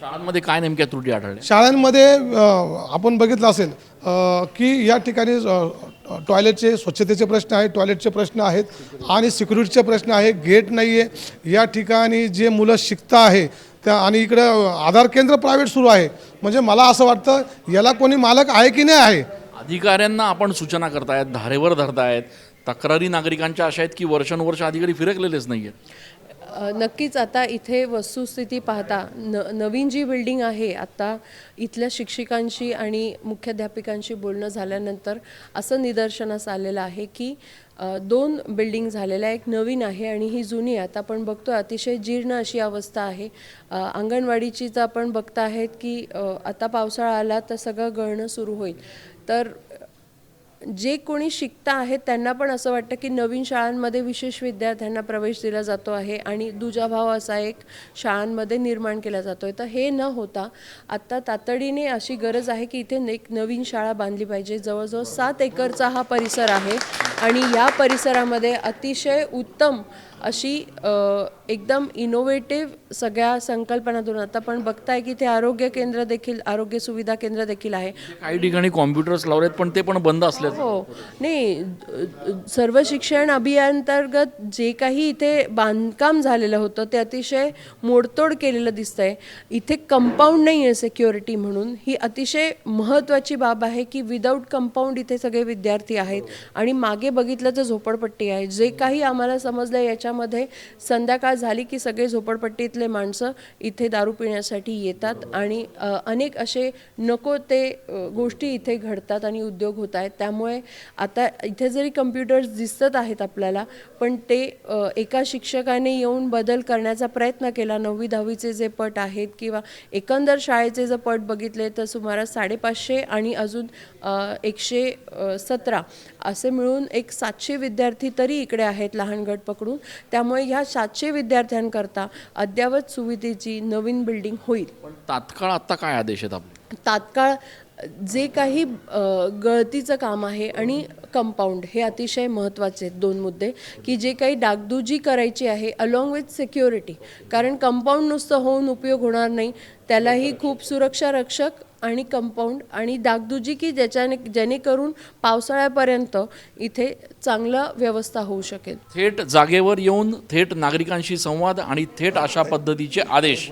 शाळांमध्ये काय नेमक्या त्रुटी आढळल्या? शाळांमध्ये आपण बघितलं असेल की या ठिकाणी टॉयलेटचे स्वच्छतेचे प्रश्न आहेत, टॉयलेटचे प्रश्न आहेत आणि सिक्युरिटीचे प्रश्न आहे, गेट नाही आहे. या ठिकाणी जे मुलं शिकता आहे त्या आणि इकडं आधार केंद्र प्रायव्हेट सुरू आहे. म्हणजे मला असं वाटतं याला कोणी मालक आहे की नाही आहे. अधिकाऱ्यांना आपण सूचना करतायत, धारेवर धरतायत. तक्रारी नागरिकांच्या अशा आहेत की वर्षानुवर्ष अधिकारी फिरकलेलेच नाही आहेत. नक्कीच आता इथे वस्तुस्थिती पाहता नवीन जी बिल्डिंग आहे आता इथल्या शिक्षकांशी आणि मुख्याध्यापिकांशी बोलणं झाल्यानंतर असं निदर्शनास आलेलं आहे की दोन बिल्डिंग झालेल्या, एक नवीन आहे आणि ही जुनी आहे. आता आपण बघतो अतिशय जीर्ण अशी अवस्था आहे. अंगणवाडीची तर आपण बघता आहेत की आता पावसाळा आला तर सगळं गळणं सुरू होईल. तर जे कोणी शिकता आहेत त्यांना पण असं वाटतं की नवीन शाळांमध्ये विशेष विद्यार्थ्यांना प्रवेश दिला जातो आहे आणि दुजाभाव असा एक शाळांमध्ये निर्माण केला जातो आहे. तर हे न होता आत्ता तातडीने अशी गरज आहे की इथे एक नवीन शाळा बांधली पाहिजे. जवळजवळ 7 एकरचा हा परिसर आहे आणि या परिसरामध्ये अतिशय उत्तम अशी एकदम इनोव्हेटिव्ह सगळ्या संकल्पनातून आता पण बघताय की ते आरोग्य केंद्र देखील, आरोग्य सुविधा केंद्र देखील आहे. काही ठिकाणी कॉम्प्युटर्स लावलेत पण ते पण बंद असले. हो नाही, सर्व शिक्षण अभियानांतर्गत जे काही इथे बांधकाम झालेलं होतं ते अतिशय मोडतोड केलेलं दिसतंय. इथे कंपाऊंड नाही आहे सिक्युरिटी म्हणून. ही अतिशय महत्त्वाची बाब आहे की विदाऊट कंपाऊंड इथे सगळे विद्यार्थी आहेत आणि मागे बघितलं तर झोपडपट्टी आहे. जे काही आम्हाला समजलं याच्यामध्ये संध्याकाळ झाली की सगळे झोपडपट्टीतले माणसं इथे दारू पिण्यासाठी येतात आणि अनेक असे नको ते गोष्टी इथे घडतात आणि उद्योग होत आहेत. त्यामुळे आता इथे जरी कम्प्युटर्स दिसत आहेत आपल्याला पण ते एका शिक्षकाने येऊन बदल करण्याचा प्रयत्न केला. 9वी 10वीचे जे पट आहेत किंवा एकंदर शाळेचे जर पट बघितले तर सुमारे 550 आणि अजून 117 असे मिळून एक 700 विद्यार्थी तरी इकडे आहेत लहान गट पकडून. त्यामुळे ह्या 700 विद्यार्थ्यांकरता अद्ययावत सुविधेची नवीन बिल्डिंग होईल. पण तात्काळ आता काय आदेश आहेत आपले? तात्काळ जे काही गळतीचं काम आहे आणि कंपाऊंड हे अतिशय महत्त्वाचे आहेत दोन मुद्दे की जे काही डागडुजी करायची आहे अलॉंग विथ सिक्युरिटी. कारण कंपाऊंड नुसतं होऊन उपयोग होणार नाही, त्यालाही खूप सुरक्षा रक्षक आणि कंपाऊंड आणि डागडुजी की जेणेकरून पावसाळ्यापर्यंत इथे चांगलं व्यवस्था होऊ शकेल. थेट जागेवर येऊन थेट नागरिकांशी संवाद आणि थेट अशा पद्धतीचे आदेश,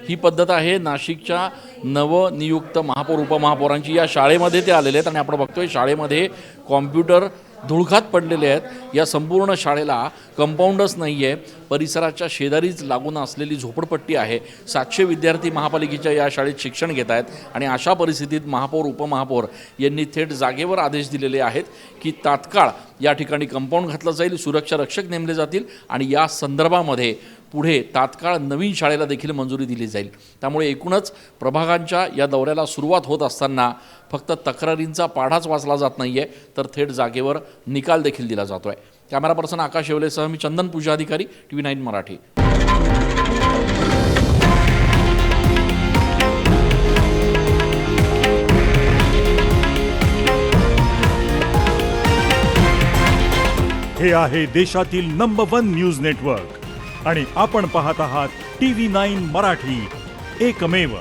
ही पद्धत आहे नाशिकच्या नवनियुक्त महापौर उपमहापौरांची. या शाळेमध्ये ते आलेले आहेत आणि आपण बघतोय शाळेमध्ये कॉम्प्युटर धुळखात पडलेले आहेत. या संपूर्ण शाळेला कंपाऊंडच नाही आहे. परिसराच्या शेजारीच लागून असलेली झोपडपट्टी आहे. 700 विद्यार्थी महापालिकेच्या या शाळेत शिक्षण घेत आहेत आणि अशा परिस्थितीत महापौर उपमहापौर यांनी थेट जागेवर आदेश दिलेले आहेत की तात्काळ या ठिकाणी कंपाऊंड घातलं जाईल, सुरक्षा रक्षक नेमले जातील आणि या संदर्भामध्ये पुढे तात्काळ नवीन शाळेला देखील मंजुरी दिली जाईल. त्यामुळे एकूणच प्रभागांच्या या दौऱ्याला सुरुवात होत असताना फक्त तक्रारींचा पाढाच वाचला जात नाही आहे तर थेट जागेवर निकाल देखील दिला जातो आहे. कॅमेरा पर्सन आकाश येवलेसह मी चंदन पूजा अधिकारी, TV9 मराठी. हे आहे देशातील नंबर 1 न्यूज नेटवर्क आणि आपण पाहत आहात TV9 मराठी, एकमेव.